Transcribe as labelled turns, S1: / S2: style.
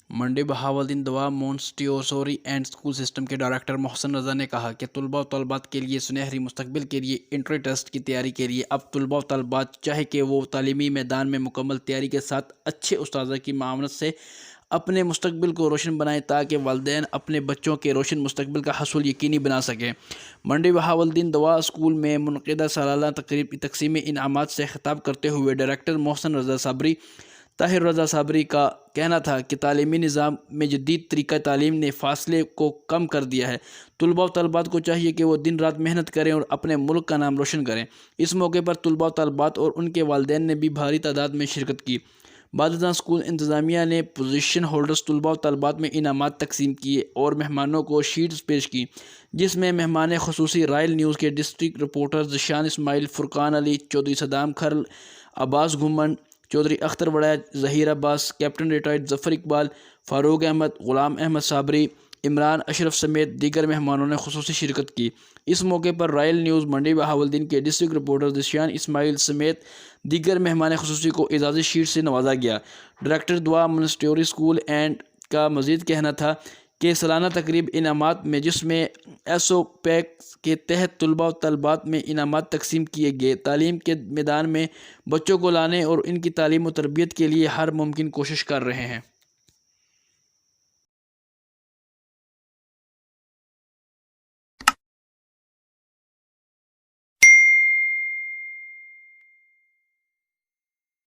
S1: منڈی بہاولدین دوا Montessori and school system کے ڈائریکٹر محسن رضا نے کہا کہ طلباء و طالبات کے لیے سنہری مستقبل کے لیے انٹری ٹیسٹ کی تیاری کے لیے اب طلباء و طالبات چاہے کہ وہ تعلیمی میدان میں مکمل تیاری کے ساتھ اچھے اساتذہ کی معاونت سے اپنے مستقبل کو روشن بنائیں تاکہ والدین اپنے بچوں کے روشن مستقبل کا حصول یقینی بنا سکیں۔ منڈی بہاولدین دوا اسکول میں منعقدہ سالانہ تقریب تقسیم انعامات سے خطاب کرتے ہوئے ڈائریکٹر محسن رضا صابری طاہر رضا صابری کا کہنا تھا کہ تعلیمی نظام میں جدید طریقہ تعلیم نے فاصلے کو کم کر دیا ہے۔ طلباء و طالبات کو چاہیے کہ وہ دن رات محنت کریں اور اپنے ملک کا نام روشن کریں۔ اس موقع پر طلباء و طالبات اور ان کے والدین نے بھی بھاری تعداد میں شرکت کی۔ بعد ازاں اسکول انتظامیہ نے پوزیشن ہولڈرز طلباء و طالبات میں انعامات تقسیم کیے اور مہمانوں کو شیٹس پیش کی، جس میں مہمان خصوصی رائل نیوز کے ڈسٹرکٹ رپورٹر ذیشان اسماعیل، فرقان علی، چودھری صدام کھرل، عباس گھمن، چودھری اختر وڑائچ، ظہیر عباس، کیپٹن ریٹائرڈ ظفر اقبال، فاروق احمد، غلام احمد صابری، عمران اشرف سمیت دیگر مہمانوں نے خصوصی شرکت کی۔ اس موقع پر رائل نیوز منڈی بہاولدین کے ڈسٹرکٹ رپورٹر ذیشان اسماعیل سمیت دیگر مہمان خصوصی کو اعزازی شیٹ سے نوازا گیا۔ ڈائریکٹر دوا مونٹیسوری اسکول اینڈ کا مزید کہنا تھا کہ سالانہ تقریب انعامات میں جس میں ایس او پیک کے تحت طلباء و طالبات میں انعامات تقسیم کیے گئے، تعلیم کے میدان میں بچوں کو لانے اور ان کی تعلیم و تربیت کے لیے ہر ممکن کوشش کر رہے ہیں۔